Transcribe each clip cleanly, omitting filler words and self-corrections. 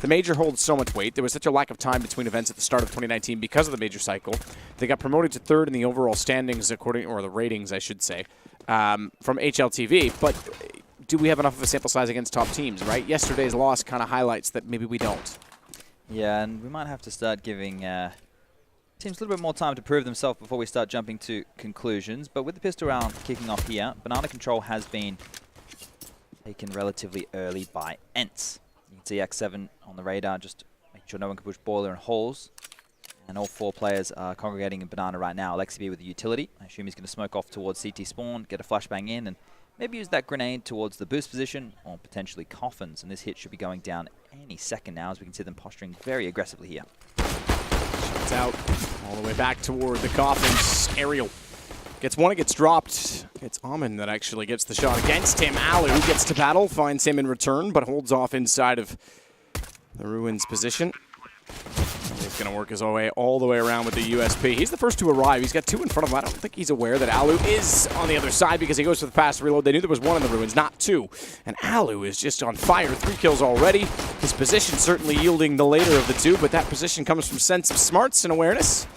The Major holds so much weight. There was such a lack of time between events at the start of 2019 because of the Major cycle. They got promoted to third in the overall standings, or the ratings, I should say, from HLTV. But do we have enough of a sample size against top teams, right? Yesterday's loss kind of highlights that maybe we don't. Yeah, and we might have to start giving teams a little bit more time to prove themselves before we start jumping to conclusions. But with the pistol round kicking off here, Banana Control has been taken relatively early by ENCE. You can see X7 on the radar, just making sure no one can push Boiler and Halls. And all 4 players are congregating in Banana right now. Alexi with the utility. I assume he's going to smoke off towards CT spawn, get a flashbang in, and maybe use that grenade towards the boost position, or potentially coffins. And this hit should be going down any second now, as we can see them posturing very aggressively here. Shots out all the way back toward the coffins. Aerial gets one, it gets dropped. It's Amin that actually gets the shot against him. Alu gets to battle, finds him in return, but holds off inside of the Ruins position. He's going to work his way all the way around with the USP. He's the first to arrive. He's got 2 in front of him. I don't think he's aware that Alu is on the other side because he goes for the fast reload. They knew there was 1 in the Ruins, not 2. And Alu is just on fire. 3 kills already. His position certainly yielding the later of the 2, but that position comes from sense of smarts and awareness.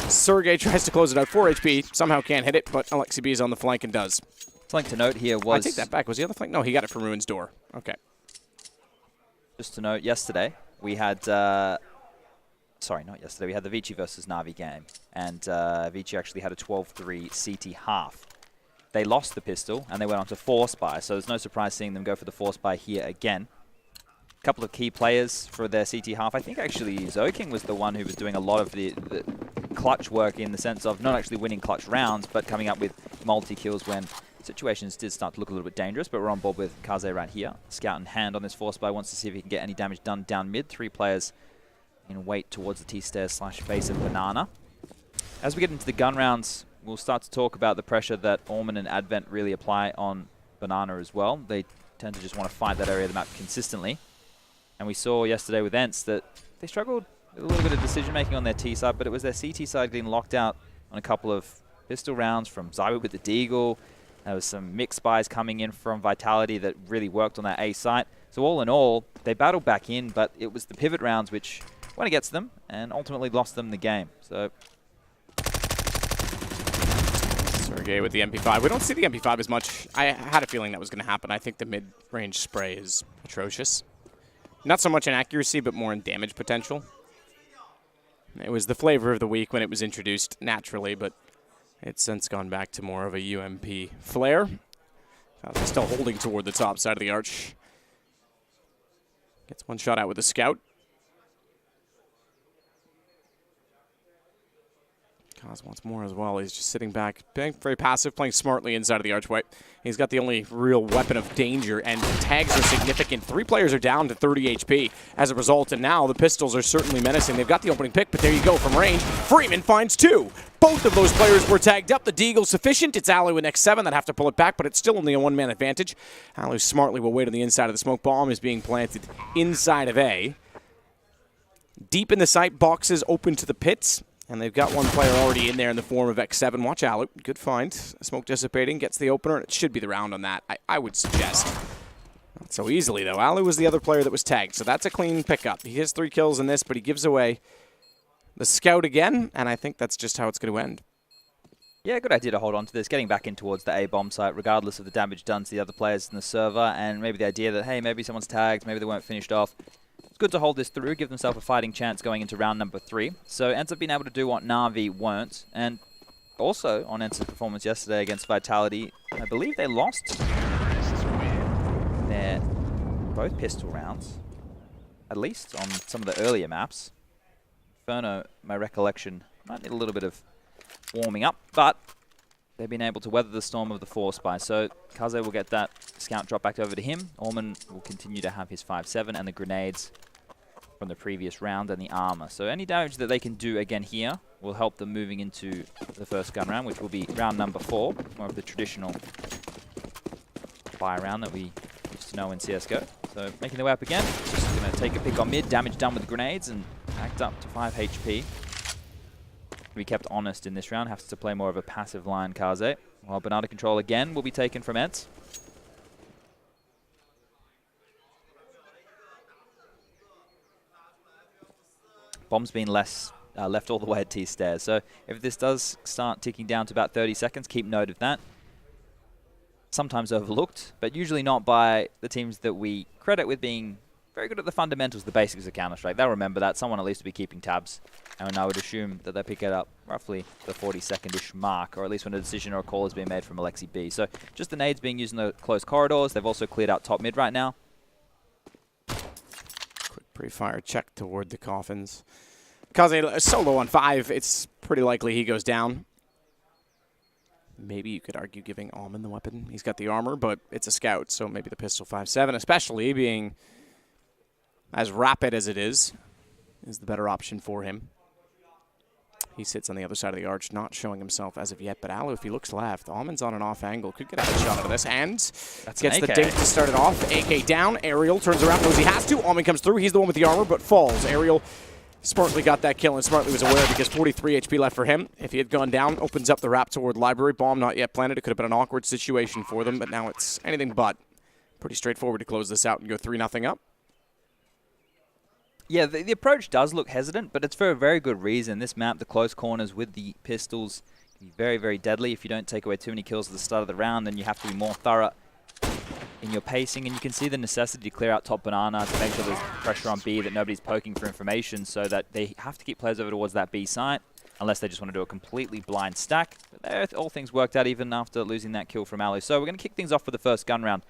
Sergey tries to close it out. 4 HP. Somehow can't hit it, but Alexi B is on the flank and does. Something to note here was... I take that back. Was he on the flank? No, he got it from Ruins' door. Okay. Just to note, yesterday we had... Sorry, not yesterday. We had the ViCi versus Na'Vi game, and ViCi actually had a 12-3 CT half. They lost the pistol, and they went on to Force Buy, so there's no surprise seeing them go for the Force Buy here again. A couple of key players for their CT half. I think actually Zoking was the one who was doing a lot of the clutch work in the sense of not actually winning clutch rounds, but coming up with multi-kills when situations did start to look a little bit dangerous, but we're on board with Kaze right here. Scout in hand on this Force Buy, wants to see if he can get any damage done down mid. 3 players in wait towards the T-stairs / base of Banana. As we get into the gun rounds, we'll start to talk about the pressure that Orman and Advent really apply on Banana as well. They tend to just want to fight that area of the map consistently. And we saw yesterday with ENCE that they struggled with a little bit of decision-making on their T side, but it was their CT side getting locked out on a couple of pistol rounds from Zywood with the Deagle. There was some mixed buys coming in from Vitality that really worked on that A site. So all in all, they battled back in, but it was the pivot rounds which went against them and ultimately lost them the game. So Sergey with the MP5. We don't see the MP5 as much. I had a feeling that was going to happen. I think the mid-range spray is atrocious. Not so much in accuracy, but more in damage potential. It was the flavor of the week when it was introduced naturally, but it's since gone back to more of a UMP flare. Still holding toward the top side of the arch. Gets one shot out with the scout. Kaz wants more as well. He's just sitting back, being very passive, playing smartly inside of the archway. He's got the only real weapon of danger, and the tags are significant. 3 players are down to 30 HP as a result, and now the pistols are certainly menacing. They've got the opening pick, but there you go from range. Freeman finds 2. Both of those players were tagged up. The Deagle sufficient. It's Alu in X7 that have to pull it back, but it's still only a 1-man advantage. Alu smartly will wait on the inside of the smoke. Bomb is being planted inside of A. Deep in the site, boxes open to the pits. And they've got 1 player already in there in the form of X7. Watch Alu. Good find. Smoke dissipating. Gets the opener. And it should be the round on that, I would suggest. Not so easily, though. Alu was the other player that was tagged. So that's a clean pickup. He has 3 kills in this, but he gives away the scout again. And I think that's just how it's going to end. Yeah, good idea to hold on to this. Getting back in towards the A bomb site, regardless of the damage done to the other players in the server. And maybe the idea that, hey, maybe someone's tagged. Maybe they weren't finished off. It's good to hold this through, give themselves a fighting chance going into round number 3. So ENCE have been able to do what Na'Vi weren't. And also, on ENCE's performance yesterday against Vitality, I believe they lost their both pistol rounds, at least on some of the earlier maps. Inferno, my recollection, might need a little bit of warming up, but they've been able to weather the storm of the Force Buy. So Kaze will get that scout drop back over to him. Orman will continue to have his 5-7 and the grenades from the previous round and the armor. So any damage that they can do again here will help them moving into the first gun round, which will be round number 4, more of the traditional buy round that we used to know in CSGO. So making their way up again, just going to take a pick on mid, damage done with grenades and backed up to 5 HP. To be kept honest in this round, has to play more of a passive line, Kaze. While Banana Control again will be taken from ENCE. Bomb's been left all the way at T stairs. So if this does start ticking down to about 30 seconds, keep note of that. Sometimes overlooked, but usually not by the teams that we credit with being very good at the fundamentals, the basics of Counter-Strike. They'll remember that. Someone at least will be keeping tabs. And I would assume that they pick it up roughly the 40-second-ish mark, or at least when a decision or a call has been made from Alexi B. So just the nades being used in the closed corridors. They've also cleared out top mid right now. Quick pre-fire check toward the coffins. Kaze solo on 5. It's pretty likely he goes down. Maybe you could argue giving Almond the weapon. He's got the armor, but it's a scout, so maybe the pistol 5.7, especially being as rapid as it is the better option for him. He sits on the other side of the arch, not showing himself as of yet, but Alu, if he looks left, Almond's on an off angle, could get a shot out of this, and gets the dink to start it off. AK down, Aerial turns around, knows he has to. Almond comes through, he's the one with the armor, but falls. Aerial smartly got that kill, and smartly was aware because 43 HP left for him. If he had gone down, opens up the wrap toward Library. Bomb not yet planted. It could have been an awkward situation for them, but now it's anything but. Pretty straightforward to close this out and go 3-0 up. Yeah, the approach does look hesitant, but it's for a very good reason. This map, the close corners with the pistols, can be very, very deadly. If you don't take away too many kills at the start of the round, then you have to be more thorough in your pacing, and you can see the necessity to clear out top banana to make sure there's pressure on B, that nobody's poking for information, so that they have to keep players over towards that B site, unless they just want to do a completely blind stack. But there, all things worked out even after losing that kill from Alu. So we're going to kick things off for the first gun round.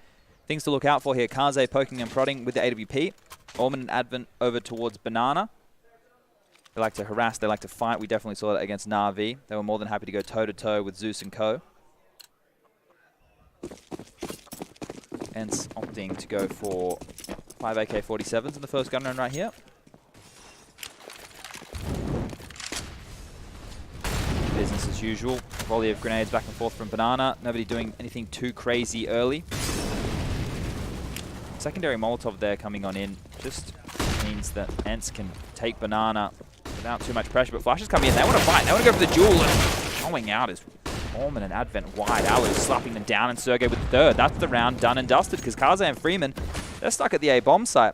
Things to look out for here. Kaze poking and prodding with the AWP. Orman and Advent over towards banana. They like to harass, they like to fight. We definitely saw that against Na'Vi. They were more than happy to go toe-to-toe with Zeus and co. ENCE opting to go for 5 AK-47s in the first gun round right here. Business as usual. A volley of grenades back and forth from banana. Nobody doing anything too crazy early. Secondary Molotov there coming on in just means that ENCE can take banana without too much pressure. But Flash is coming in. They want to fight. They want to go for the duel. And going out is Orman and Advent wide. Alu slapping them down, and Sergey with the third. That's the round done and dusted because Kaze and Freeman, they're stuck at the A-bomb site.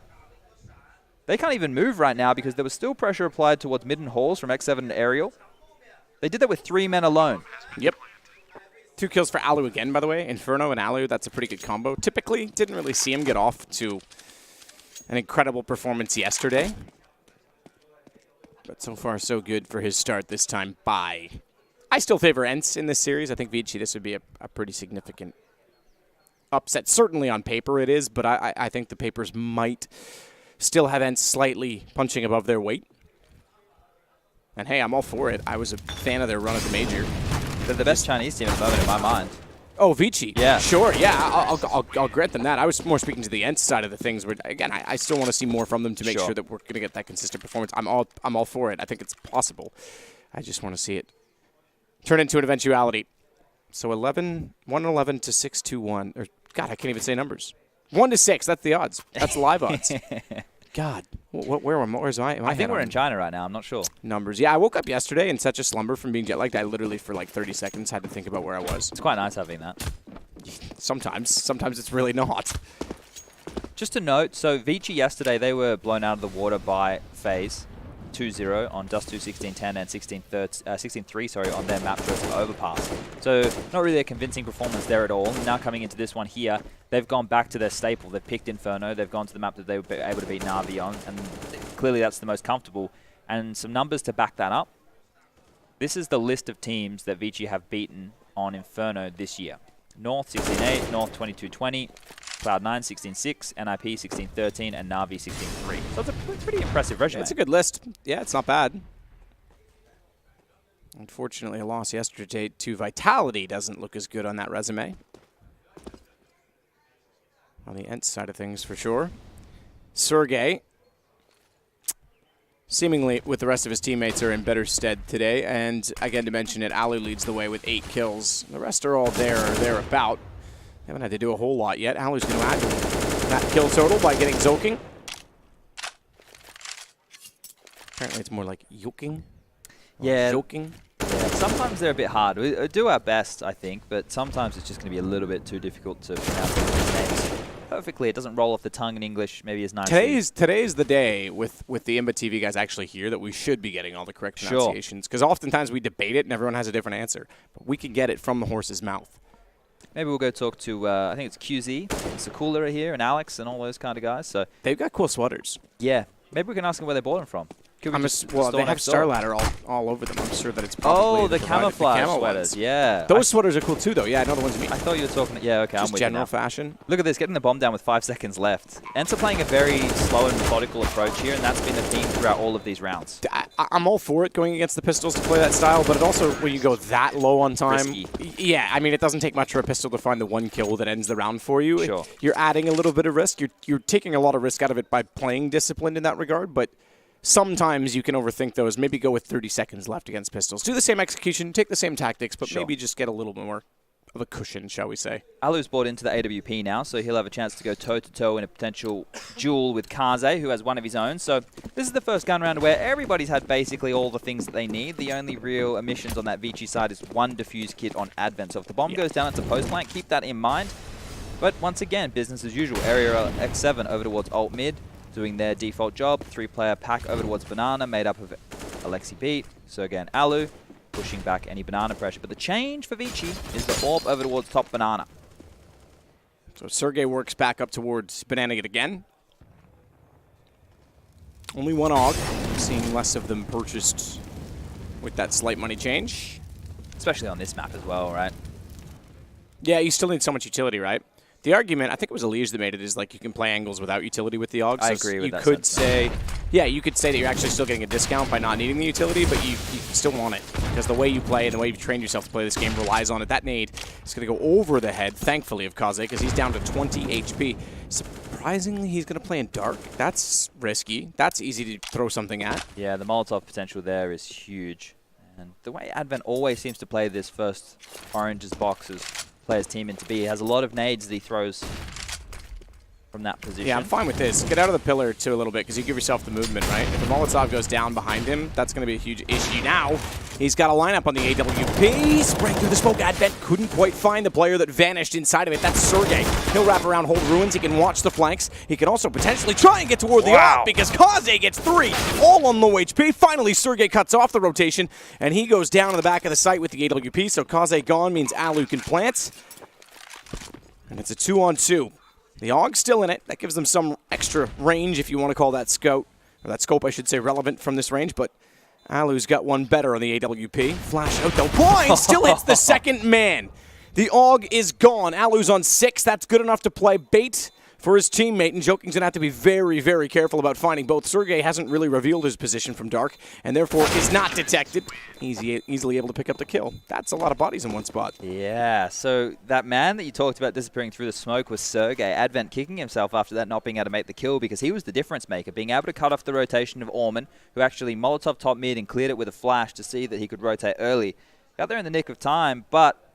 They can't even move right now because there was still pressure applied towards mid and halls from X7 and Aerial. They did that with 3 men alone. Yep. 2 kills for Alu again, by the way. Inferno and Alu, that's a pretty good combo. Typically, didn't really see him get off to an incredible performance yesterday. But so far, so good for his start this time by... I still favor ENCE in this series. I think ViCi, this would be a pretty significant upset. Certainly on paper it is, but I think the papers might still have ENCE slightly punching above their weight. And hey, I'm all for it. I was a fan of their run at the major. They're the best Chinese team at the moment in my mind. Oh, ViCi. Yeah. Sure, yeah. I'll grant them that. I was more speaking to the ENCE side of the things where, again, I still want to see more from them to make sure that we're going to get that consistent performance. I'm all for it. I think it's possible. I just want to see it turn into an eventuality. So 111 to 6-2-1. Or God, I can't even say numbers. 1-6. That's the odds. That's live odds. God, where's my I think we're in China right now. I'm not sure. Numbers. Yeah, I woke up yesterday in such a slumber from being jet-lagged. I literally, for like 30 seconds, had to think about where I was. It's quite nice having that. Sometimes. Sometimes it's really not. Just to note, so ViCi yesterday, they were blown out of the water by FaZe 2-0 on Dust 2 16-10 and 16-3 on their map choice of Overpass. So not really a convincing performance there at all. Now coming into this one here, they've gone back to their staple. They've picked Inferno. They've gone to the map that they were able to beat Na'Vi on, and clearly that's the most comfortable. And some numbers to back that up. This is the list of teams that ViCi have beaten on Inferno this year. North 16-8, North 22-20, Cloud9 16-6, NIP 16-13, and Na'Vi 16-3. So it's a pretty impressive resume. Yeah, it's a good list. Yeah, it's not bad. Unfortunately, a loss yesterday to Vitality doesn't look as good on that resume. On the ENCE side of things, for sure. Sergey, seemingly with the rest of his teammates, are in better stead today. And again, to mention it, Alu leads the way with 8 kills. The rest are all there or thereabout. Haven't had to do a whole lot yet. Alu's going to add that kill total by getting Zoking. Apparently it's more like yoking. Yeah. Joking. Yeah. Sometimes they're a bit hard. We do our best, I think, but sometimes it's just going to be a little bit too difficult to pronounce these names. perfectly. It doesn't roll off the tongue in English maybe as nicely. Today's the day with the IMBA guys actually here that we should be getting all the correct pronunciations. Because oftentimes we debate it and everyone has a different answer. But we can get it from the horse's mouth. Maybe we'll go talk to, I think it's QZ, Sakula are here, and Alex, and all those kind of guys. So they've got cool sweaters. yeah, maybe we can ask them where they bought them from. Well, they have Star Ladder all over them. I'm sure that it's probably the camouflage sweaters. Yeah, those sweaters are cool too, though. Yeah, I know the ones you mean. I thought you were talking. Yeah, okay, just I'm with general you now. fashion. Look at this, getting the bomb down with 5 seconds left. ENCE are playing a very slow and methodical approach here, and that's been the theme throughout all of these rounds. I'm all for it going against the pistols to play that style, but it also, when you go that low on time, risky. Yeah, I mean, it doesn't take much for a pistol to find the one kill that ends the round for you. Sure. You're adding a little bit of risk. You're taking a lot of risk out of it by playing disciplined in that regard, but sometimes you can overthink those. Maybe go with 30 seconds left against pistols. Do the same execution, take the same tactics, but Sure. maybe just get a little more of a cushion, shall we say. Alu's bought into the AWP now, so he'll have a chance to go toe-to-toe in a potential duel with Kaze, who has one of his own. So this is the first gun round where everybody's had basically all the things that they need. The only real omissions on that ViCi side is one defuse kit on Advent. So if the bomb goes down, it's a post-plant. Keep that in mind. But once again, business as usual. Area X7 over towards alt mid, doing their default job. 3-player pack over towards Banana, made up of Alexi Beat, Sergey and Alu, pushing back any Banana pressure. But the change for ViCi is the AWP over towards top Banana. So Sergey works back up towards Banana yet again. Only one AUG, seeing less of them purchased with that slight money change. Especially on this map as well, right? Yeah, you still need so much utility, right? The argument, I think it was Elige that made it, is like you can play angles without utility with the AUG. I agree with that. You could say, yeah, you could say that you're actually still getting a discount by not needing the utility, but you still want it. Because the way you play and the way you've trained yourself to play this game relies on it. That nade is going to go over the head, thankfully, of Kaze, because he's down to 20 HP. Surprisingly, he's going to play in dark. That's risky. That's easy to throw something at. Yeah, the Molotov potential there is huge. And the way Advent always seems to play this first oranges boxes players team into B. He has a lot of nades that he throws from that position. Yeah, I'm fine with this. Get out of the pillar too a little bit because you give yourself the movement, right? If the Molotov goes down behind him, that's going to be a huge issue. Now, he's got a lineup on the AWP. Spraying through the smoke. Advent couldn't quite find the player that vanished inside of it. That's Sergey. He'll wrap around, hold ruins. He can watch the flanks. He can also potentially try and get toward the AWP because Kaze gets 3, all on low HP. Finally, Sergey cuts off the rotation, and he goes down to the back of the site with the AWP. So Kaze gone means Alu can plant. And it's a 2-on-2. The AUG's still in it. That gives them some extra range, if you want to call that scope, or that scope, I should say, relevant from this range. But Alu's got one better on the AWP. Flash out, though. Blind still hits the second man. The AUG is gone. Alu's on 6. That's good enough to play bait for his teammate, and Joking's going to have to be very, very careful about finding both. Sergey hasn't really revealed his position from dark, and therefore is not detected. Easily able to pick up the kill. That's a lot of bodies in one spot. Yeah, so that man that you talked about disappearing through the smoke was Sergey. Advent kicking himself after that, not being able to make the kill because he was the difference maker, being able to cut off the rotation of Orman, who actually Molotov top mid and cleared it with a flash to see that he could rotate early. Got there in the nick of time, but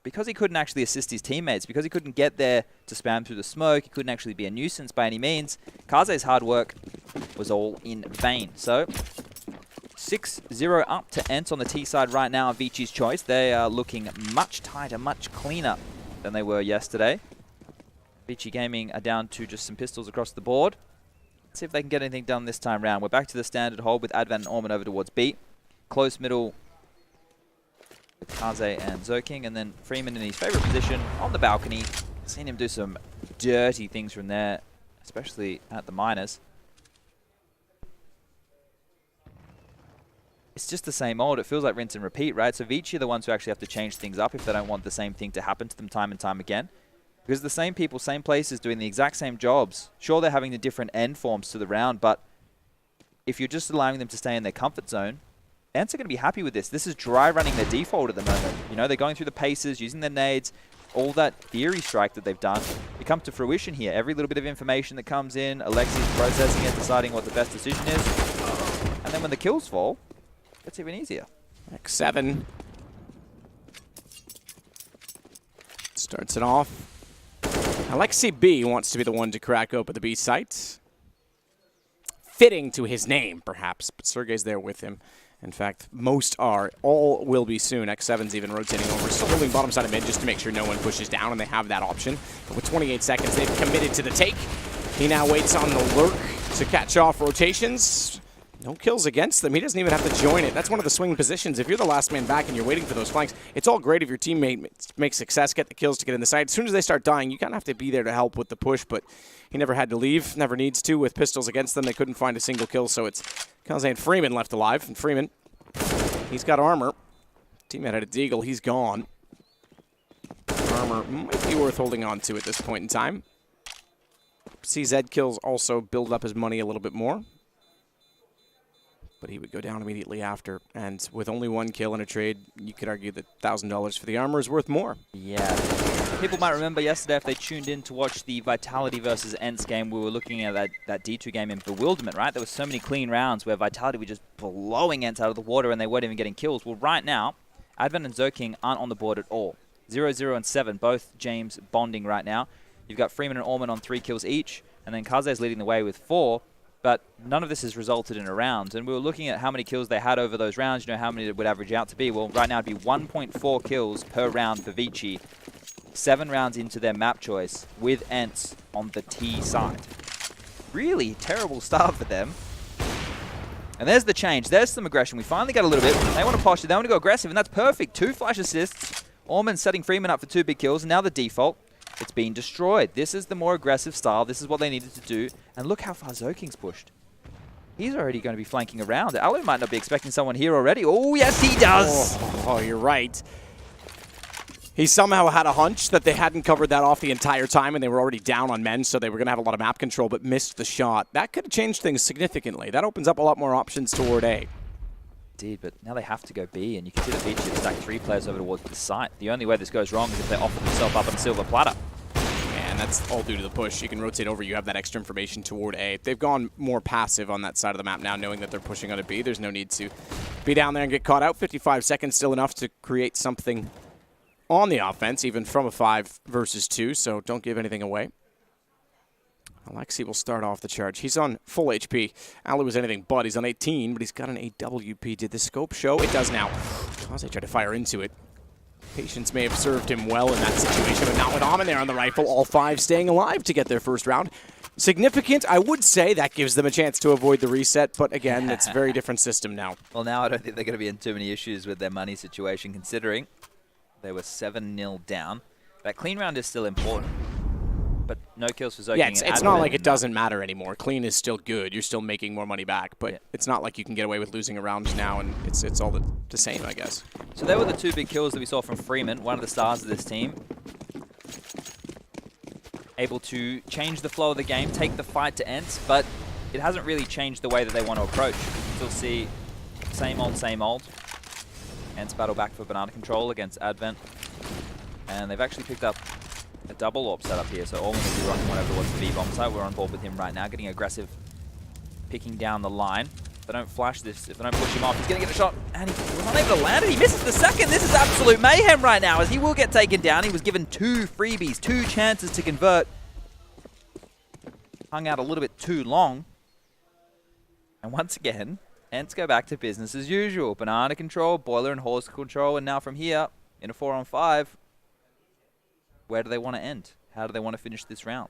because he couldn't actually assist his teammates, because he couldn't get there to spam through the smoke, he couldn't actually be a nuisance by any means, Kaze's hard work was all in vain. So 6-0 up to ENCE on the T side right now of ViCi's choice. They are looking much tighter, much cleaner than they were yesterday. ViCi Gaming are down to just some pistols across the board. Let's see if they can get anything done this time round. We're back to the standard hold with Advent and Orman over towards B. Close middle with Kaze and Zoking, and then Freeman in his favorite position on the balcony. Seen him do some dirty things from there, especially at the minors. It's just the same old. It feels like rinse and repeat, right? So ViCi are the ones who actually have to change things up if they don't want the same thing to happen to them time and time again. Because the same people, same places, doing the exact same jobs. Sure, they're having the different end forms to the round, but if you're just allowing them to stay in their comfort zone, ENCE are going to be happy with this. This is dry running their default at the moment. You know, they're going through the paces, using their nades, all that theory strike that they've done. It comes to fruition here. Every little bit of information that comes in, Alexi's processing it, deciding what the best decision is. And then when the kills fall, it's even easier. X7 starts it off. Alexi B wants to be the one to crack open the B site. Fitting to his name, perhaps, but Sergey's there with him. In fact, most are. All will be soon. X7's even rotating over. Still holding bottom side of mid just to make sure no one pushes down, and they have that option. But with 28 seconds, they've committed to the take. He now waits on the lurk to catch off rotations. No kills against them. He doesn't even have to join it. That's one of the swing positions. If you're the last man back and you're waiting for those flanks, it's all great if your teammate makes success, get the kills to get in the side. As soon as they start dying, you kind of have to be there to help with the push, but he never had to leave, never needs to. With pistols against them, they couldn't find a single kill, so it's KdTV and Freeman left alive. And Freeman, he's got armor. Teammate had a deagle. He's gone. Armor might be worth holding on to at this point in time. CZ kills also build up his money a little bit more. But he would go down immediately after. And with only one kill in a trade, you could argue that $1,000 for the armor is worth more. Yeah. People might remember yesterday, if they tuned in to watch the Vitality versus ENCE game, we were looking at that D2 game in bewilderment, right? There were so many clean rounds where Vitality were just blowing ENCE out of the water and they weren't even getting kills. Well, right now, Advent and Zerking aren't on the board at all. 0, 0, and 7, both James bonding right now. You've got Freeman and Orman on 3 kills each, and then KdTV's leading the way with 4. But none of this has resulted in a round. And we were looking at how many kills they had over those rounds, how many it would average out to be. Well, right now it'd be 1.4 kills per round for ViCi. 7 rounds into their map choice with ENCE on the T side. Really terrible start for them. And there's the change. There's some aggression. We finally got a little bit. They want to posture. They want to go aggressive, and that's perfect. 2 flash assists. Orman setting Freeman up for 2 big kills, and now the default. It's been destroyed. This is the more aggressive style. This is what they needed to do. And look how far Zoking's pushed. He's already going to be flanking around. Alu might not be expecting someone here already. Oh, yes, he does! Oh, you're right. He somehow had a hunch that they hadn't covered that off the entire time, and they were already down on men, so they were going to have a lot of map control, but missed the shot. That could have changed things significantly. That opens up a lot more options toward A. Indeed, but now they have to go B, and you can see the ViCi have stacked 3 players over towards the site. The only way this goes wrong is if they offer themselves up on a silver platter. And that's all due to the push. You can rotate over, you have that extra information toward A. They've gone more passive on that side of the map now, knowing that they're pushing on a B. There's no need to be down there and get caught out. 55 seconds, still enough to create something on the offense, even from a 5 versus 2, so don't give anything away. Alexi will start off the charge. He's on full HP. Alu is anything but. He's on 18, but he's got an AWP. Did the scope show? It does now. KdTV tried to fire into it. Patience may have served him well in that situation, but not with Amon there on the rifle. All 5 staying alive to get their first round. Significant, I would say. That gives them a chance to avoid the reset, but again, it's a very different system now. Well, now I don't think they're going to be in too many issues with their money situation, considering they were 7-0 down. That clean round is still important. But no kills for Zerking. Yeah, it's not like it doesn't matter anymore. Clean is still good. You're still making more money back, but it's not like you can get away with losing a round now, and it's all the same, I guess. So there were the 2 big kills that we saw from Freeman, one of the stars of this team. Able to change the flow of the game, take the fight to ENCE, but it hasn't really changed the way that they want to approach. You still see same old, same old. ENCE battle back for banana control against Advent. And they've actually picked up a double AWP setup here, so Orman will be running one over towards the B-bomb side. We're on board with him right now, getting aggressive, picking down the line. If they don't flash this, if they don't push him off, he's going to get a shot, and he was unable to land it. He misses the second. This is absolute mayhem right now, as he will get taken down. He was given 2 freebies, 2 chances to convert. Hung out a little bit too long. And once again, ENCE go back to business as usual. Banana control, boiler and horse control, and now from here, in a 4-on-5, where do they want to end? How do they want to finish this round?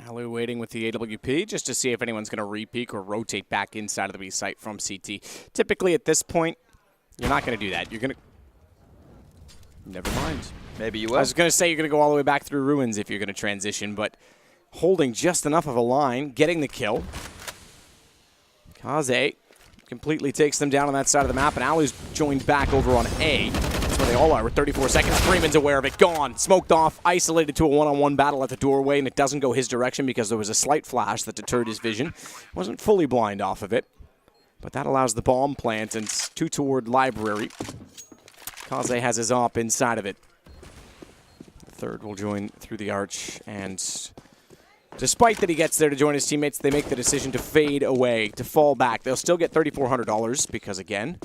Alu waiting with the AWP just to see if anyone's going to re-peek or rotate back inside of the B site from CT. Typically at this point, you're not going to do that. You're going to... Never mind. Maybe you will. I was going to say you're going to go all the way back through ruins if you're going to transition, but holding just enough of a line, getting the kill. KdTV completely takes them down on that side of the map, and Alu's joined back over on A. That's where they all are with 34 seconds. Freeman's aware of it. Gone. Smoked off. Isolated to a one-on-one battle at the doorway, and it doesn't go his direction because there was a slight flash that deterred his vision. Wasn't fully blind off of it, but that allows the bomb plant and 2 toward library. KdTV has his op inside of it. The 3rd will join through the arch, and despite that he gets there to join his teammates, they make the decision to fade away, to fall back. They'll still get $3,400 because, again,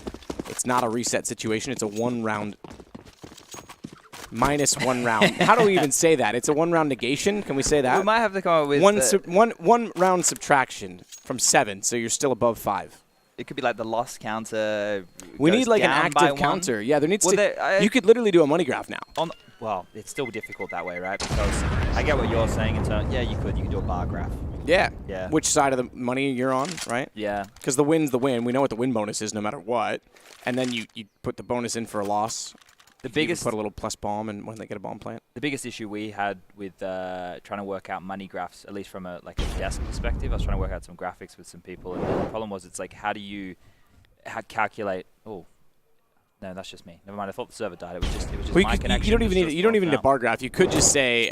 it's not a reset situation. It's a 1-round -1 round. How do we even say that? It's a 1-round negation? Can we say that? We might have to come up with one round subtraction from 7, so you're still above 5. It could be like the loss counter. We need like an down by active counter. Yeah, there needs Well, to. You could literally do a money graph now. Well, it's still difficult that way, right? Because I get what you're saying in terms. Yeah, you could do a bar graph. Yeah. Yeah. Which side of the money you're on, right? Yeah. Because the win's the win. We know what the win bonus is no matter what. And then you put the bonus in for a loss. The biggest, put a little plus bomb and when they get a bomb plant. The biggest issue we had with trying to work out money graphs, at least from a desk perspective, I was trying to work out some graphics with some people, and the problem was it's like how do you calculate? Oh, no, that's just me. Never mind. I thought the server died. It was just my connection. You don't even need a bar graph. You could just say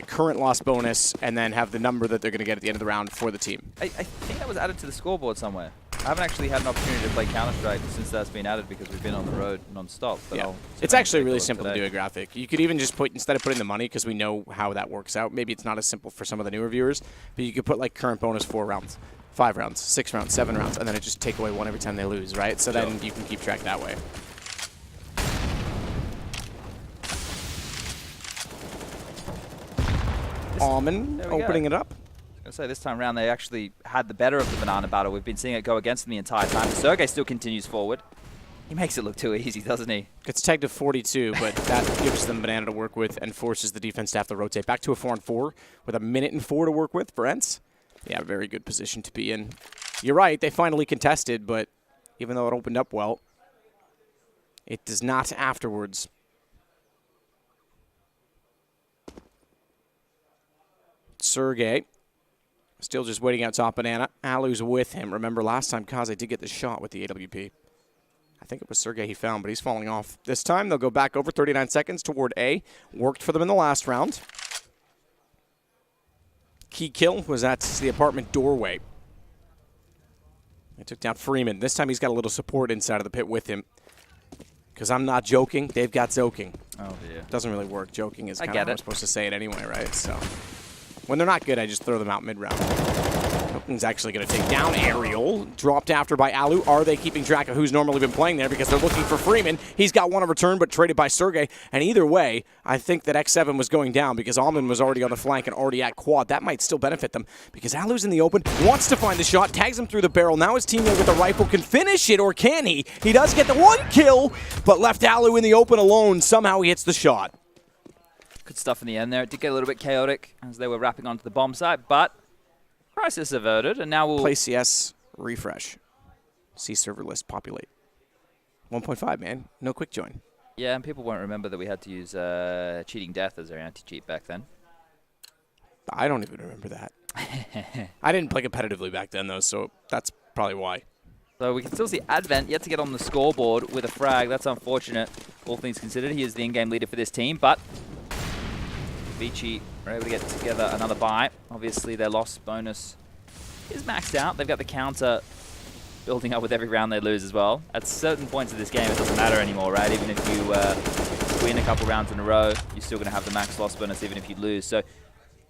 current loss bonus and then have the number that they're going to get at the end of the round for the team. I think that was added to the scoreboard somewhere. I haven't actually had an opportunity to play Counter-Strike since that's been added because we've been on the road non-stop. Yeah. It's actually really simple to do a graphic. You could even just put, instead of putting the money, because we know how that works out, maybe it's not as simple for some of the newer viewers, but you could put like current bonus 4 rounds, 5 rounds, 6 rounds, 7 rounds, and then it just take away 1 every time they lose, right? So then you can keep track that way. Almond opening it up. I say this time around they actually had the better of the banana battle. We've been seeing it go against them the entire time. Sergey still continues forward. He makes it look too easy, doesn't he? Gets tagged to 42, but that gives them banana to work with and forces the defense to have to rotate back to a 4-on-4 with 1:04 to work with for ENCE. Yeah, very good position to be in. You're right, they finally contested, but even though it opened up well, it does not afterwards. Sergey still just waiting out top banana. Alu's with him. Remember last time Kaze did get the shot with the AWP. I think it was Sergey he found, but he's falling off. This time they'll go back over 39 seconds toward A. Worked for them in the last round. Key kill was at the apartment doorway. They took down Freeman. This time he's got a little support inside of the pit with him. Because I'm not joking, they've got zoking. Oh, dear. Doesn't really work. Joking is kind of how we're supposed to say it anyway, right? So when they're not good, I just throw them out mid-round. Joking's actually going to take down Ariel. Dropped after by Alu. Are they keeping track of who's normally been playing there? Because they're looking for Freeman. He's got one in return, but traded by Sergey. And either way, I think that X7 was going down because Almond was already on the flank and already at quad. That might still benefit them because Alu's in the open, wants to find the shot, tags him through the barrel. Now his teammate with a rifle can finish it, or can he? He does get the 1 kill, but left Alu in the open alone. Somehow he hits the shot. Good stuff in the end there. It did get a little bit chaotic as they were wrapping onto the bomb site, but crisis averted, and now we'll play CS, refresh, see server list, populate. 1.5, man. No quick join. Yeah, and people won't remember that we had to use cheating death as our anti-cheat back then. I don't even remember that. I didn't play competitively back then, though, so that's probably why. So we can still see Advent yet to get on the scoreboard with a frag. That's unfortunate, all things considered. He is the in-game leader for this team, but ViCi are able to get together another buy. Obviously, their loss bonus is maxed out. They've got the counter building up with every round they lose as well. At certain points of this game, it doesn't matter anymore, right? Even if you win a couple rounds in a row, you're still going to have the max loss bonus even if you lose. So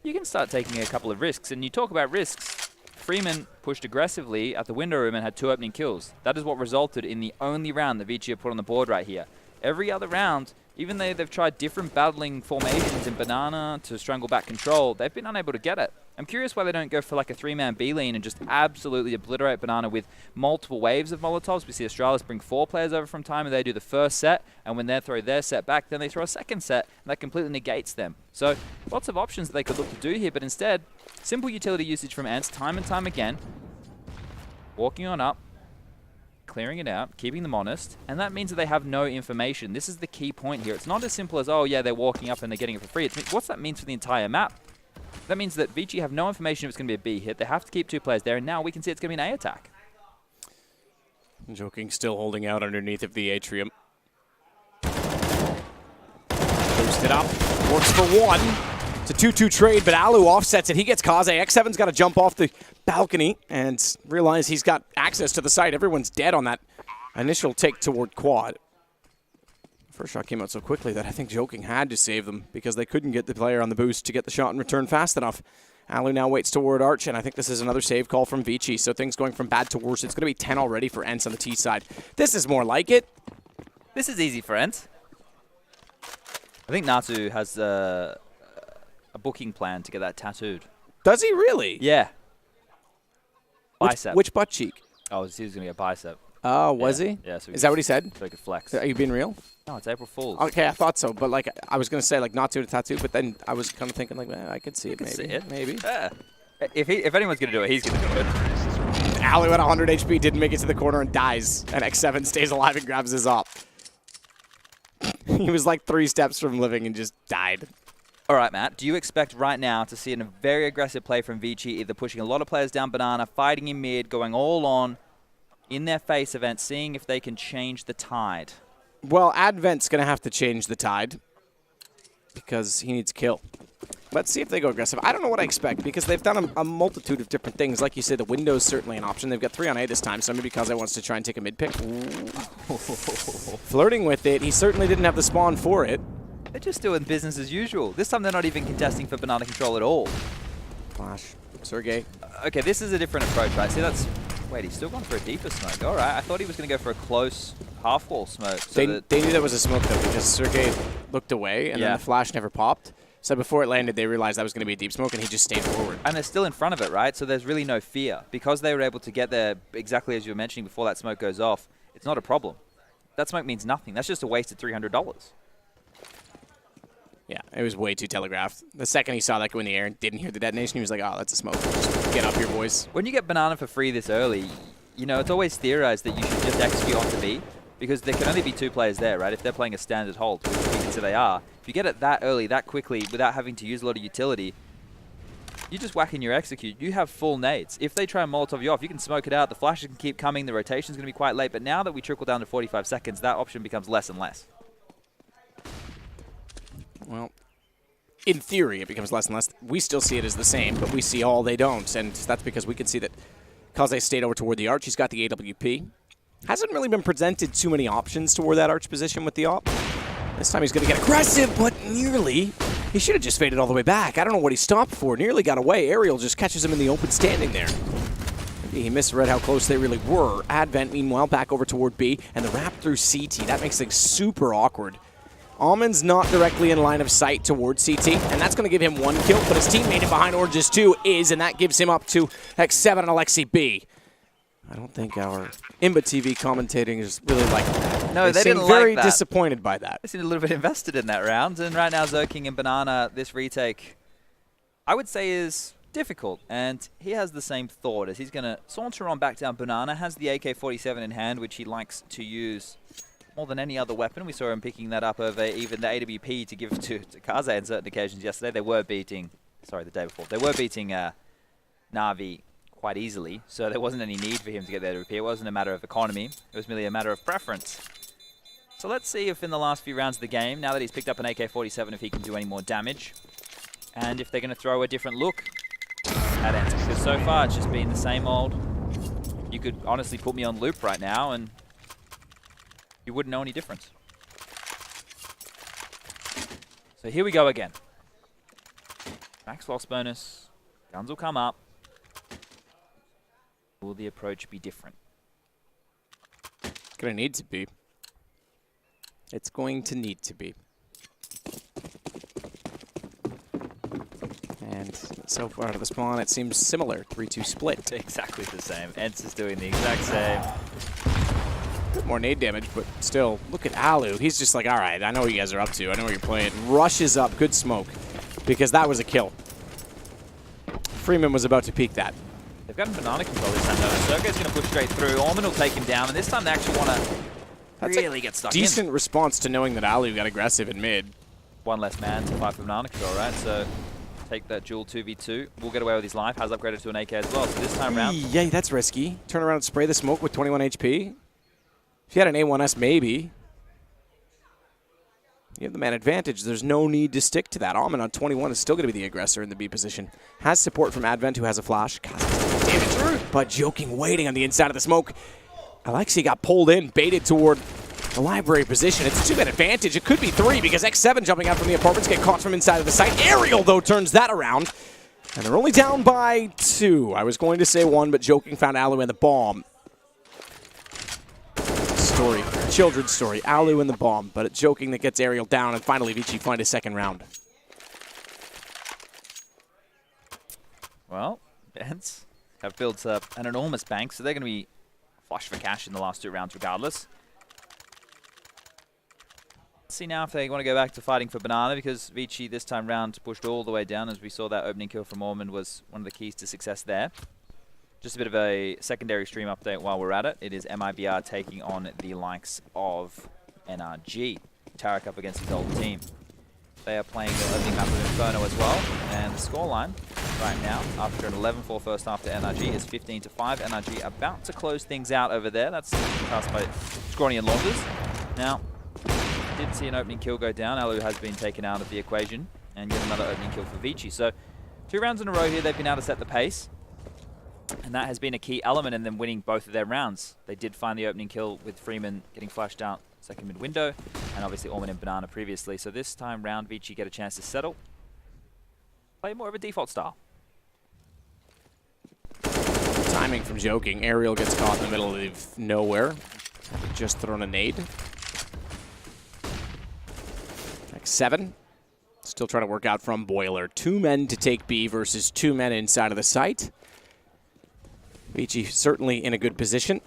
you can start taking a couple of risks. And you talk about risks. Freeman pushed aggressively at the window room and had 2 opening kills. That is what resulted in the only round that ViCi have put on the board right here. Every other round, even though they've tried different battling formations in Banana to strangle back control, they've been unable to get it. I'm curious why they don't go for like a 3-man B lane and just absolutely obliterate Banana with multiple waves of Molotovs. We see Astralis bring 4 players over from time and they do the first set, and when they throw their set back, then they throw a second set, and that completely negates them. So lots of options that they could look to do here, but instead, simple utility usage from ENCE time and time again, walking on up, clearing it out, keeping them honest, and that means that they have no information. This is the key point here. It's not as simple as, oh yeah, they're walking up and they're getting it for free. What's that mean for the entire map? That means that ViCi have no information if it's going to be a B hit. They have to keep 2 players there, and now we can see it's going to be an A attack. Joking still holding out underneath of the atrium. Boost it up, works for 1. It's a 2-2 trade, but Alu offsets it. He gets Kaze. X7's got to jump off the balcony and realize he's got access to the site. Everyone's dead on that initial take toward quad. First shot came out so quickly that I think Joking had to save them because they couldn't get the player on the boost to get the shot in return fast enough. Alu now waits toward Arch, and I think this is another save call from ViCi. So things going from bad to worse. It's going to be 10 already for ENCE on the T side. This is more like it. This is easy for ENCE. I think Natu has a booking plan to get that tattooed. Does he really? Yeah. Bicep. Which butt cheek? Oh, he was going to get bicep. Oh, was he? Yeah. So is that what he said? So he could flex. Are you being real? No, it's April Fool's. Okay, I thought so, but like I was gonna say like not to a tattoo, but then I was kind of thinking like I could see it maybe. See it. Maybe. Yeah. If anyone's gonna do it, he's gonna do it. Alu at 100 HP didn't make it to the corner and dies, and X7 stays alive and grabs his op. He was like 3 steps from living and just died. All right, Matt. Do you expect right now to see a very aggressive play from ViCi, either pushing a lot of players down banana, fighting in mid, going all on, in their face event, seeing if they can change the tide? Well, Advent's going to have to change the tide because he needs kill. Let's see if they go aggressive. I don't know what I expect because they've done a multitude of different things. Like you said, the window's certainly an option. They've got 3 on A this time, so maybe Kaze wants to try and take a mid pick. Flirting with it. He certainly didn't have the spawn for it. They're just doing business as usual. This time they're not even contesting for banana control at all. Flash. Sergey. Okay, this is a different approach, right? See, that's... Wait, he's still gone for a deeper smoke. All right, I thought he was going to go for a close half-wall smoke. So they knew that was a smoke, though, because Sergey looked away, and then the flash never popped. So before it landed, they realized that was going to be a deep smoke, and he just stayed forward. And they're still in front of it, right? So there's really no fear. Because they were able to get there exactly as you were mentioning before that smoke goes off, it's not a problem. That smoke means nothing. That's just a wasted $300. Yeah, it was way too telegraphed. The second he saw that go in the air and didn't hear the detonation, he was like, oh, that's a smoke. Just get up here, boys. When you get banana for free this early, you know, it's always theorized that you should just execute onto B, because there can only be 2 players there, right? If they're playing a standard hold, which we consider they are, if you get it that early, that quickly, without having to use a lot of utility, you just whack in your execute. You have full nades. If they try and Molotov you off, you can smoke it out. The flashes can keep coming. The rotation's going to be quite late. But now that we trickle down to 45 seconds, that option becomes less and less. Well, in theory, it becomes less and less. We still see it as the same, but we see all they don't. And that's because we can see that Kaze stayed over toward the arch. He's got the AWP. Hasn't really been presented too many options toward that arch position with the op. This time he's going to get aggressive, but nearly. He should have just faded all the way back. I don't know what he stopped for. Nearly got away. Aerial just catches him in the open standing there. Maybe he misread how close they really were. Advent, meanwhile, back over toward B, and the wrap through CT. That makes things super awkward. Almond's not directly in line of sight towards CT, and that's going to give him 1 kill, but his teammate in behind Oranges 2 is, and that gives him up to X7 and Alexi B. I don't think our Imba TV commentating is really like that. No, they didn't like very that. disappointed by that. They seemed a little bit invested in that round, and right now Zerking and Banana, this retake, I would say is difficult, and he has the same thought as he's going to saunter on back down. Banana has the AK-47 in hand, which he likes to use more than any other weapon. We saw him picking that up over even the AWP to give to Kaze on certain occasions yesterday. They were beating, sorry, the day before. They were beating Na'Vi quite easily, so there wasn't any need for him to get there to repair. It wasn't a matter of economy. It was merely a matter of preference. So let's see if in the last few rounds of the game, now that he's picked up an AK-47, if he can do any more damage. And if they're going to throw a different look at ENCE. Because so far it's just been the same old. You could honestly put me on loop right now and you wouldn't know any difference. So here we go again. Max loss bonus. Guns will come up. Will the approach be different? It's going to need to be. It's going to need to be. And so far out of the spawn, it seems similar. 3-2 split. Exactly the same. ENCE is doing the exact same. Bit more nade damage, but still, look at Alu. He's just like, all right, I know what you guys are up to. I know what you're playing. Rushes up, good smoke, because that was a kill. Freeman was about to peek that. They've gotten banana control this time, though. Sergey's going to push straight through. Orman will take him down, and this time they actually want to really get stuck in. Decent response to knowing that Alu got aggressive in mid. 1 less man to fight for banana control, right? So take that duel 2v2. We'll get away with his life. Has upgraded to an AK as well. So this time round... Yeah, that's risky. Turn around and spray the smoke with 21 HP. If you had an A1S, maybe. You have the man advantage. There's no need to stick to that. Almond on 21 is still going to be the aggressor in the B position. Has support from Advent, who has a flash. God, damage. But joking, waiting on the inside of the smoke. Alexi got pulled in, baited toward the library position. It's a 2-man advantage. It could be 3 because X7 jumping out from the apartments get caught from inside of the site. Aerial, though, turns that around. And they're only down by 2. I was going to say 1, but joking found Alu and the bomb. Story. children's story. Alu and the bomb, but it's Joking that gets Aerial down, and finally ViCi find a second round. Well, ENCE have built up an enormous bank, so they're going to be flush for cash in the last 2 rounds regardless. Let's see now if they want to go back to fighting for Banana, because ViCi this time round pushed all the way down. As we saw, that opening kill from Ormond was one of the keys to success there. Just a bit of a secondary stream update while we're at it. It is MIBR taking on the likes of NRG. Tarek up against his old team. They are playing the opening map of Inferno as well. And the scoreline right now, after an 11-4 first half to NRG, is 15-5. NRG about to close things out over there. That's cast by Scrawny and Launders. Now, did see an opening kill go down. Alu has been taken out of the equation. And yet another opening kill for ViCi. So 2 rounds in a row here, they've been able to set the pace. And that has been a key element in them winning both of their rounds. They did find the opening kill with Freeman getting flashed out second mid-window, and obviously Ormond and Banana previously. So this time round, ViCi get a chance to settle. Play more of a default style. Timing from Joking. Aerial gets caught in the middle of nowhere. Just thrown a nade. X7. Still trying to work out from Boiler. 2 men to take B versus 2 men inside of the site. ViCi certainly in a good position.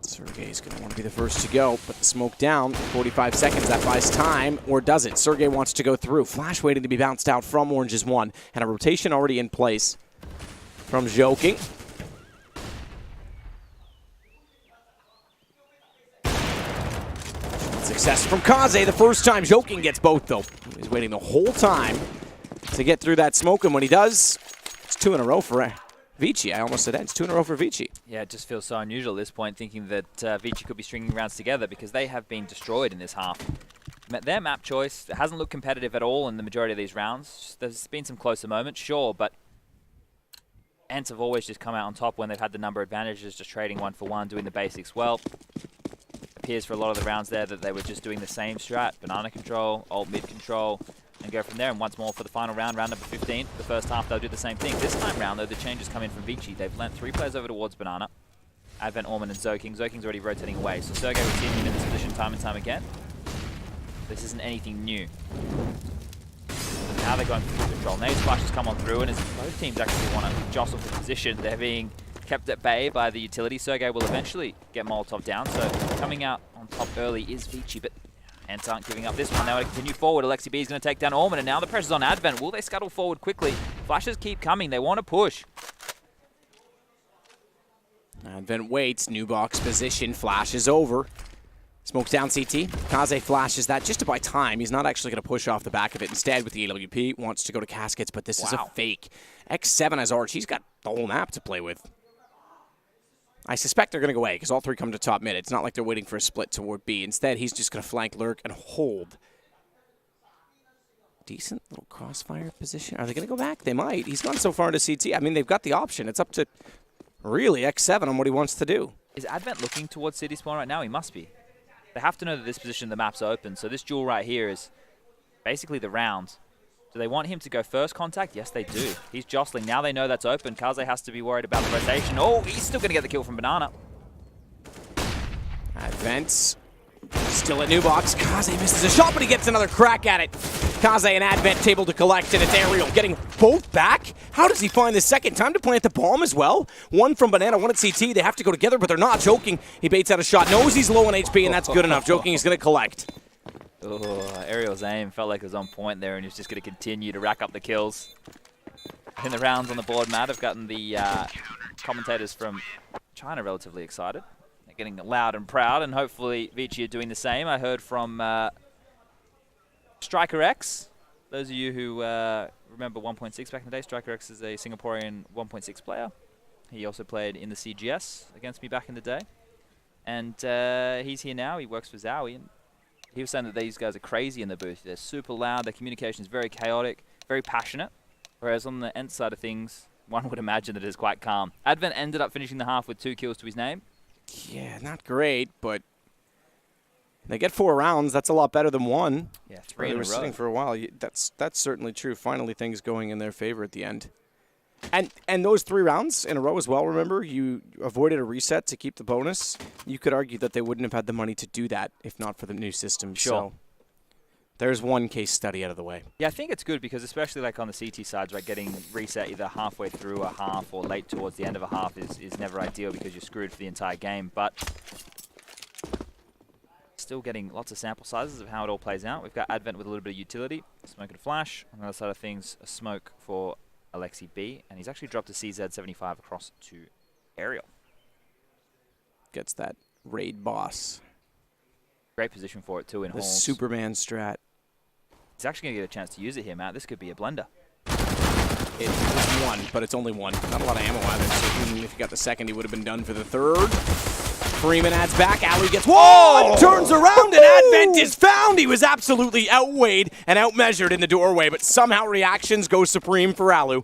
Sergey's going to want to be the first to go, but the smoke down, 45 seconds, that buys time, or does it? Sergey wants to go through. Flash waiting to be bounced out from Orange's 1, and a rotation already in place from Joking. Success from Kaze the first time. Joking gets both, though. He's waiting the whole time to get through that smoke, and when he does, it's 2 in a row for ViCi. I almost said that. It's 2 in a row for ViCi. Yeah, it just feels so unusual at this point, thinking that ViCi could be stringing rounds together, because they have been destroyed in this half. Their map choice hasn't looked competitive at all in the majority of these rounds. There's been some closer moments, sure, but ENCE have always just come out on top when they've had the number advantages, just trading 1 for 1, doing the basics well. Appears for a lot of the rounds there that they were just doing the same strat, banana control, alt mid control, and go from there. And once more for the final round, round number 15. The first half, they'll do the same thing. This time round, though, the changes come in from ViCi. They've lent 3 players over towards Banana. Advent, Ormond, and Zoking. Zoking's already rotating away, so Sergey we've seen him in this position time and time again. This isn't anything new. Now they're going for full control. Nade splashes come on through, and as both teams actually want to jostle for position, they're being kept at bay by the utility. Sergey will eventually get Molotov down, so coming out on top early is ViCi, but ENCE aren't giving up this one. They want to continue forward. Alexi B is going to take down Ormond, and now the pressure's on Advent. Will they scuttle forward quickly? Flashes keep coming. They want to push. Advent waits. New box position. Flash is over. Smokes down CT. Kaze flashes that just to buy time. He's not actually going to push off the back of it. Instead, with the AWP, wants to go to Caskets, but this is a fake. X7 has Arch. He's got the whole map to play with. I suspect they're going to go away because all 3 come to top mid. It's not like they're waiting for a split toward B. Instead, he's just going to flank, lurk, and hold. Decent little crossfire position. Are they going to go back? They might. He's gone so far into CT. I mean, they've got the option. It's up to, really, X7 on what he wants to do. Is Advent looking towards City Spawn right now? He must be. They have to know that this position of the map's open. So this duel right here is basically the round. Do they want him to go first contact? Yes, they do. He's jostling. Now they know that's open. Kaze has to be worried about the rotation. Oh, he's still going to get the kill from Banana. Advent's still a new box. Kaze misses a shot, but he gets another crack at it. Kaze and Advent able to collect, and it's Aerial getting both back. How does he find the second? Time to plant the bomb as well. 1 from Banana, 1 at CT. They have to go together, but they're not. Joking. He baits out a shot. Knows he's low on HP, and that's good enough. Joking is going to collect. Oh, Aerial's aim felt like it was on point there, and he was just going to continue to rack up the kills. In the rounds on the board, Matt, I've gotten the commentators from China relatively excited. They're getting loud and proud, and hopefully ViCi are doing the same. I heard from Striker X. Those of you who remember 1.6 back in the day, Striker X is a Singaporean 1.6 player. He also played in the CGS against me back in the day. And he's here now. He works for Zowie. And he was saying that these guys are crazy in the booth. They're super loud. Their communication is very chaotic, very passionate. Whereas on the ENCE side of things, one would imagine that it is quite calm. Advent ended up finishing the half with 2 kills to his name. Yeah, not great, but they get 4 rounds. That's a lot better than 1. Yeah, 3 in a row. They were sitting for a while. That's certainly true. Finally, things going in their favor at the end. And those 3 rounds in a row as well, remember, you avoided a reset to keep the bonus. You could argue that they wouldn't have had the money to do that if not for the new system. Sure. So there's one case study out of the way. Yeah, I think it's good because especially like on the CT sides, right, getting reset either halfway through a half or late towards the end of a half is never ideal because you're screwed for the entire game. But still getting lots of sample sizes of how it all plays out. We've got Advent with a little bit of utility, smoke and flash. On the other side of things, a smoke for Alexi B, and he's actually dropped a CZ75 across to Aerial. Gets that raid boss. Great position for it too in The halls. Superman strat. He's actually going to get a chance to use it here, Matt. This could be a blender. It's 1, but it's only 1. Not a lot of ammo either, so even if he got the second, he would have been done for the 3rd. Freeman adds back. Alu gets... Whoa! Turns around, and Advent is found! He was absolutely outweighed and outmeasured in the doorway, but somehow reactions go supreme for Alu.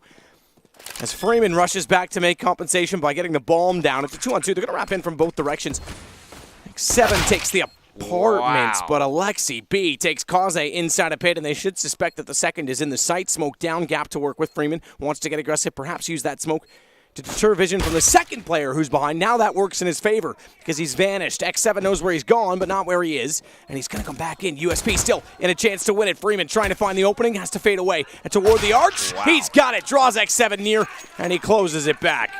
As Freeman rushes back to make compensation by getting the bomb down. It's a 2-on-2. They're going to wrap in from both directions. 7 takes the apartments, but Alexi B takes Kaze inside a pit, and they should suspect that the second is in the sight. Smoke down, gap to work with. Freeman wants to get aggressive, perhaps use that smoke to deter vision from the second player who's behind. Now that works in his favor because he's vanished. X7 knows where he's gone, but not where he is, and he's going to come back in. USP still in a chance to win it. Freeman trying to find the opening, has to fade away. And toward the arch, he's got it. Draws X7 near, and he closes it back.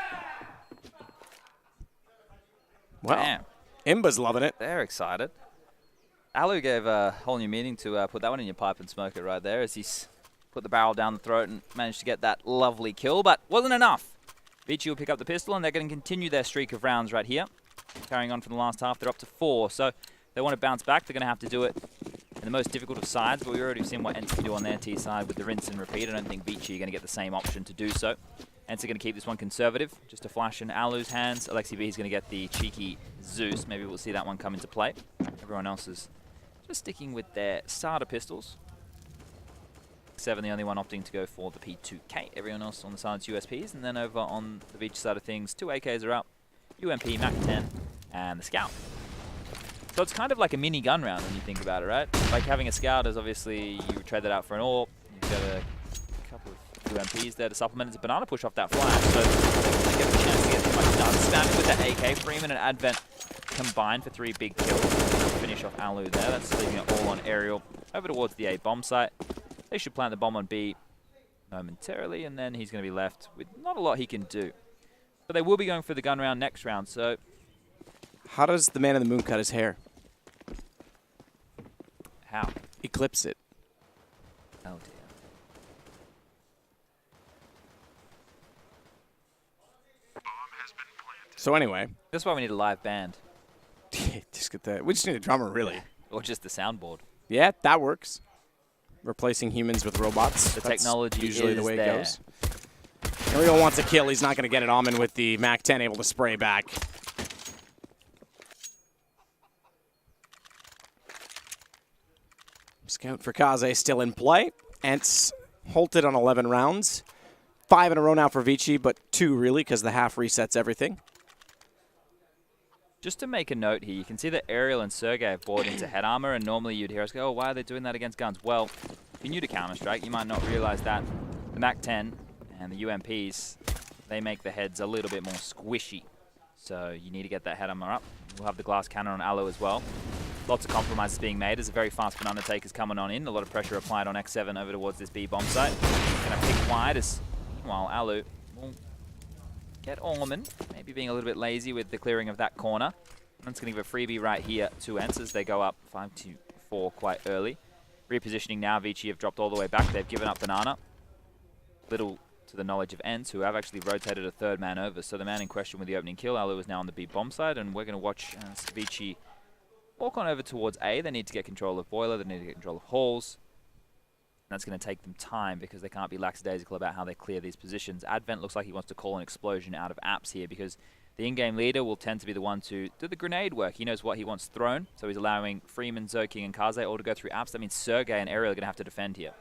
Well, Damn. Imba's loving it. They're excited. Alu gave a whole new meaning to put that one in your pipe and smoke it right there as he's put the barrel down the throat and managed to get that lovely kill, but wasn't enough. ViCi will pick up the pistol, and they're going to continue their streak of rounds right here. Carrying on from the last half, they're up to 4, so they want to bounce back. They're going to have to do it in the most difficult of sides, but we've already seen what ENCE can do on their T side with the rinse and repeat. I don't think ViCi are going to get the same option to do so. ENCE are going to keep this one conservative, just a flash in Alu's hands. Alexi B is going to get the cheeky Zeus. Maybe we'll see that one come into play. Everyone else is just sticking with their starter pistols. 7 the only one opting to go for the P2K. Everyone else on the side's USPs. And then over on the ViCi side of things, 2 AKs are up, UMP, MAC-10, and the Scout. So it's kind of like a mini gun round when you think about it, right? Like having a Scout is obviously, you trade that out for an AWP. You've got a couple of UMPs there to supplement. It's a banana push off that flash, so they get the chance to get too much done. Standing with that AK, Freeman and Advent combined for 3 big kills. Finish off Alu there. That's leaving it all on Aerial. Over towards the A bomb site. They should plant the bomb on B momentarily, and then he's going to be left with not a lot he can do. But they will be going for the gun round next round, so... How does the man in the moon cut his hair? How? He clips it. Oh, dear. So anyway. That's why we need a live band. Just get the... We just need a drummer, really. Or just the soundboard. Yeah, that works. Replacing humans with robots. The That's technology usually is the way there. it goes. Ariel wants a kill. He's not going to get it. Almond with the MAC-10 able to spray back. Scout for Kaze still in play. ENCE halted on 11 rounds. 5 in a row now for ViCi, but 2 really because the half resets everything. Just to make a note here, you can see that Aerial and Sergey have bought into head armor, and normally you'd hear us go, oh, why are they doing that against guns? Well, if you're new to Counter-Strike, you might not realize that the MAC-10 and the UMPs, they make the heads a little bit more squishy. So you need to get that head armor up. We'll have the glass cannon on Alu as well. Lots of compromises being made as a very fast banana take is coming on in. A lot of pressure applied on X7 over towards this B bomb site. Going to pick wide as, meanwhile, Alu will get Orman, maybe being a little bit lazy with the clearing of that corner. That's going to give a freebie right here to ENCE as they go up 5-4 quite early. Repositioning now, ViCi have dropped all the way back. They've given up banana. Little to the knowledge of ENCE, who have actually rotated a 3rd man over. So the man in question with the opening kill, Alu, is now on the B bomb side, and we're going to watch as ViCi walk on over towards A. They need to get control of Boiler. They need to get control of Halls. And that's going to take them time because they can't be lackadaisical about how they clear these positions. Advent looks like he wants to call an explosion out of apps here because the in-game leader will tend to be the one to do the grenade work. He knows what he wants thrown, so he's allowing Freeman, Zoking, and Kaze all to go through apps. That means Sergey and Aerial are going to have to defend here.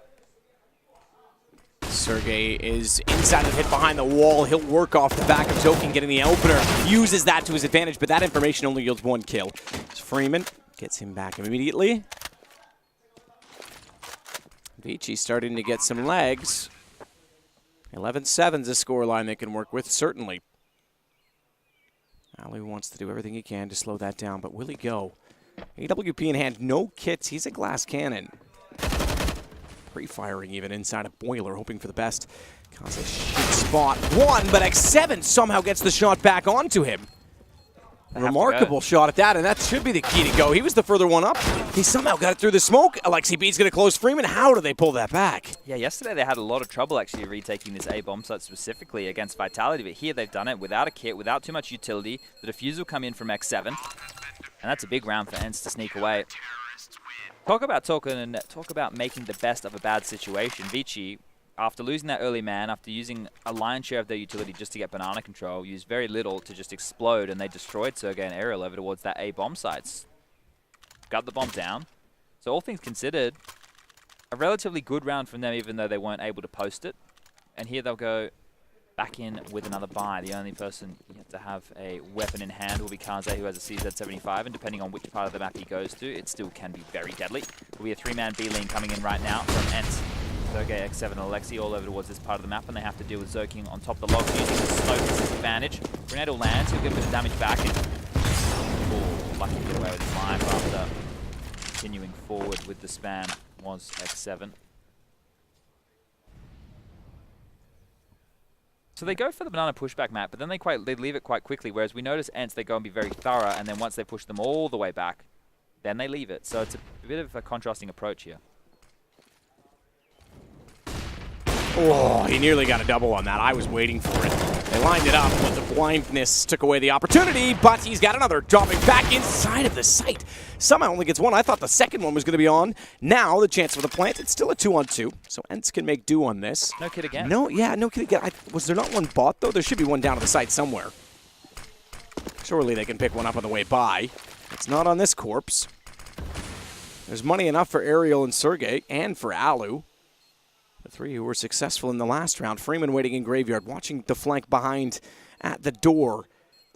Sergey is inside of the hit behind the wall. He'll work off the back of Zoking getting the opener. Uses that to his advantage, but that information only yields 1 kill. So Freeman gets him back immediately. ViCi starting to get some legs. 11-7's a scoreline they can work with, certainly. Alu wants to do everything he can to slow that down, but will he go? AWP in hand, no kits. He's a glass cannon. Pre-firing even inside a boiler, hoping for the best. KdTV should spot one, but X7 somehow gets the shot back onto him. Remarkable shot at that, and that should be the key to go. He was the further one up. He somehow got it through the smoke. Alexi B's going to close Freeman. How do they pull that back? Yeah, yesterday they had a lot of trouble actually retaking this A bomb site specifically against Vitality, but here they've done it without a kit, without too much utility. The defuse will come in from X7, and that's a big round for ENCE to sneak away. Talk about making the best of a bad situation. ViCi, after losing that early man, after using a lion's share of their utility just to get banana control, used very little to just explode, and they destroyed Sergey and Aerial over towards that A bomb sites. Got the bomb down. So all things considered, a relatively good round from them, even though they weren't able to post it. And here they'll go back in with another buy. The only person yet to have a weapon in hand will be KdTV, who has a CZ75, and depending on which part of the map he goes to, it still can be very deadly. There'll be a 3-man B-lane coming in right now from ENCE. Sergey, X7, and Alexi all over towards this part of the map, and they have to deal with Zerking on top of the logs using the smoke as his advantage. Grenade lands, he'll get a bit of damage back, and lucky to get away with his life after continuing forward with the spam was X7. So they go for the banana pushback map, but then they leave it quite quickly, whereas we notice ENCE, they go and be very thorough, and then once they push them all the way back, then they leave it. So it's a bit of a contrasting approach here. Oh, he nearly got a double on that. I was waiting for it. They lined it up, but the blindness took away the opportunity, but he's got another dropping back inside of the site. Somehow only gets one. I thought the second one was going to be on. Now the chance for the plant, it's still a 2-on-2, so ENCE can make do on this. No kid again. No kid again. Was there not one bot, though? There should be one down at the site somewhere. Surely they can pick one up on the way by. It's not on this corpse. There's money enough for Aerial and Sergey, and for Alu. The three who were successful in the last round. Freeman waiting in graveyard, watching the flank behind at the door.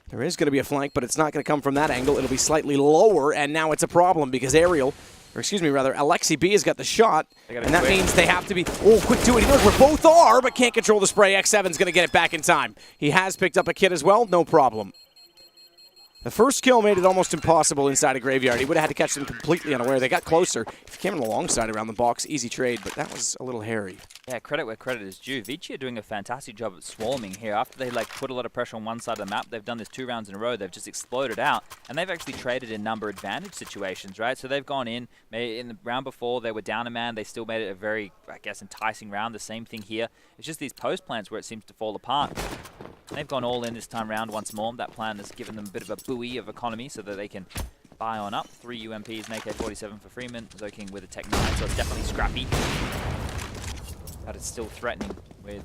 There is going to be a flank, but it's not going to come from that angle. It'll be slightly lower, and now it's a problem because Alexi B has got the shot, and that means they have to be, quick to it. He knows where both are, but can't control the spray. X7's going to get it back in time. He has picked up a kit as well, no problem. The first kill made it almost impossible inside a graveyard. He would have had to catch them completely unaware. They got closer. If he came in alongside around the box, easy trade, but that was a little hairy. Yeah, credit where credit is due. ViCi are doing a fantastic job at swarming here. After they put a lot of pressure on one side of the map, they've done this 2 rounds in a row. They've just exploded out, and they've actually traded in number advantage situations, right? So they've gone in the round before, they were down a man. They still made it a very, enticing round. The same thing here. It's just these post plants where it seems to fall apart. They've gone all in this time round once more. That plan has given them a bit of a buoy of economy so that they can buy on up. 3 UMPs and AK-47 for Freeman. Zerking with a Tech 9, so it's definitely scrappy. But it's still threatening with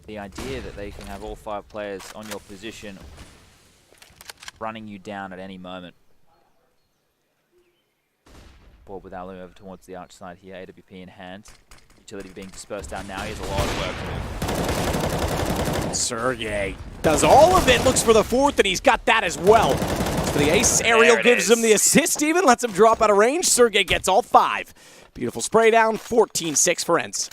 the idea that they can have all 5 players on your position running you down at any moment. Ball with Alu over towards the arch side here. AWP in hand. Utility being dispersed down now. He has a lot of work to do. Sergey does all of it, looks for the 4th, and he's got that as well. For the ace, Aerial gives him the assist even, lets him drop out of range. Sergey gets all 5. Beautiful spray down, 14-6 for ENCE.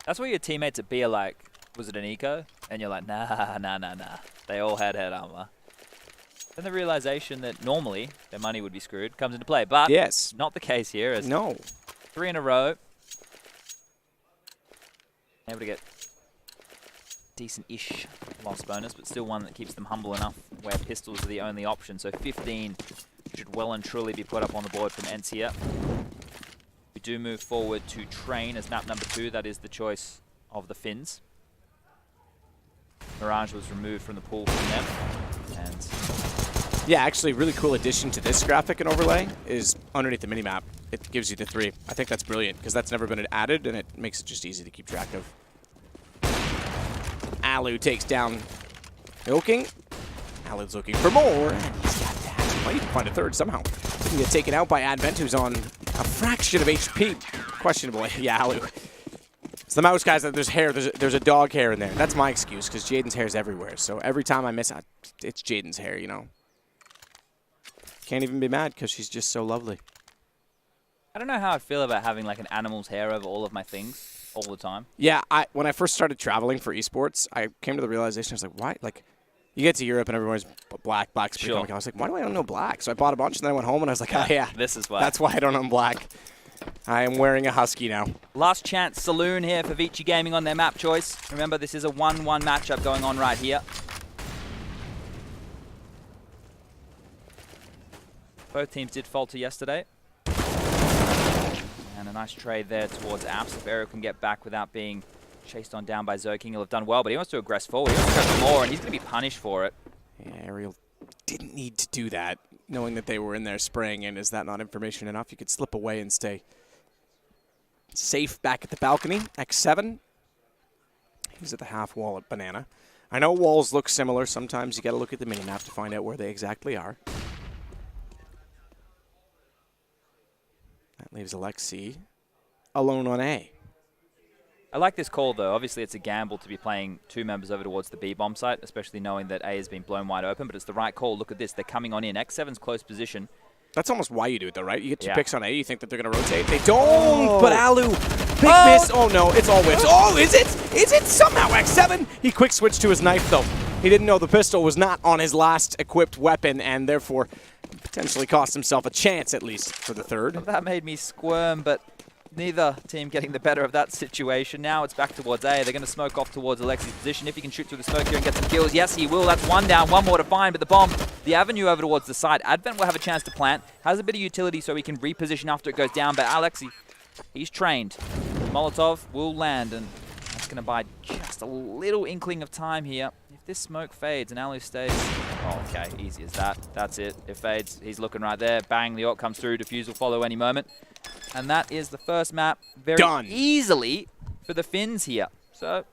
That's what your teammates at B are like, was it an eco? And you're like, nah. They all had head armor. Then the realization that normally their money would be screwed comes into play, but yes, not the case here. As no. 3 in a row. Able to get decent-ish loss bonus, but still one that keeps them humble enough where pistols are the only option. So 15 should well and truly be put up on the board from ENCE here. We do move forward to train as map number 2. That is the choice of the Finns. Mirage was removed from the pool from them. And yeah, actually, really cool addition to this graphic and overlay is underneath the minimap. It gives you the 3. I think that's brilliant because that's never been added, and it makes it just easy to keep track of. Alu takes down Ilking. Alu's looking for more, and he's got that. He might even find a 3rd somehow. He can get taken out by Advent, who's on a fraction of HP. Questionable. Yeah, Alu. It's the mouse guys that there's hair. There's a dog hair in there. That's my excuse because Jaden's hair's everywhere. So every time I miss it, it's Jaden's hair, you know. Can't even be mad because she's just so lovely. I don't know how I feel about having like an animal's hair over all of my things. all the time. Yeah, when I first started traveling for esports, I came to the realization, I was like, why? Like, you get to Europe and everyone's black. Black's pretty common. I was like, why do I don't know black? So I bought a bunch, and then I went home, and I was like, oh, yeah. This is why. That's why I don't own black. I am wearing a Husky now. Last chance saloon here for ViCi Gaming on their map choice. Remember, this is a 1-1 matchup going on right here. Both teams did falter yesterday. And a nice trade there towards Apps. If Ariel can get back without being chased on down by Zoking, he'll have done well, but he wants to aggress forward. He wants to go for more, and he's going to be punished for it. Yeah, Ariel didn't need to do that, knowing that they were in there spraying in. Is that not information enough? You could slip away and stay safe back at the balcony. X7. He's at the half wall at Banana. I know walls look similar. Sometimes you got to look at the minimap to find out where they exactly are. That leaves Alexi alone on A. I like this call, though. Obviously, it's a gamble to be playing 2 members over towards the B-bomb site, especially knowing that A has been blown wide open, but it's the right call. Look at this. They're coming on in. X7's close position. That's almost why you do it, though, right? You get 2 picks on A. You think that they're going to rotate. They don't, but Alu, big miss. Oh, no, it's all whiffs. Oh, is it? Is it somehow X7? He quick switched to his knife, though. He didn't know the pistol was not on his last equipped weapon, and therefore potentially cost himself a chance, at least, for the third. That made me squirm, but neither team getting the better of that situation. Now it's back towards A. They're going to smoke off towards Alexi's position. If he can shoot through the smoke here and get some kills, yes, he will. That's 1 down, 1 more to find, but the bomb, the avenue over towards the side. Advent will have a chance to plant. Has a bit of utility so he can reposition after it goes down, but Alexi, he's trained. Molotov will land, and that's going to buy just a little inkling of time here. If this smoke fades and Alu stays, oh, okay, easy as that. That's it. It fades. He's looking right there. Bang, the ult comes through. Defuse will follow any moment. And that is the first map very easily for the Finns here. So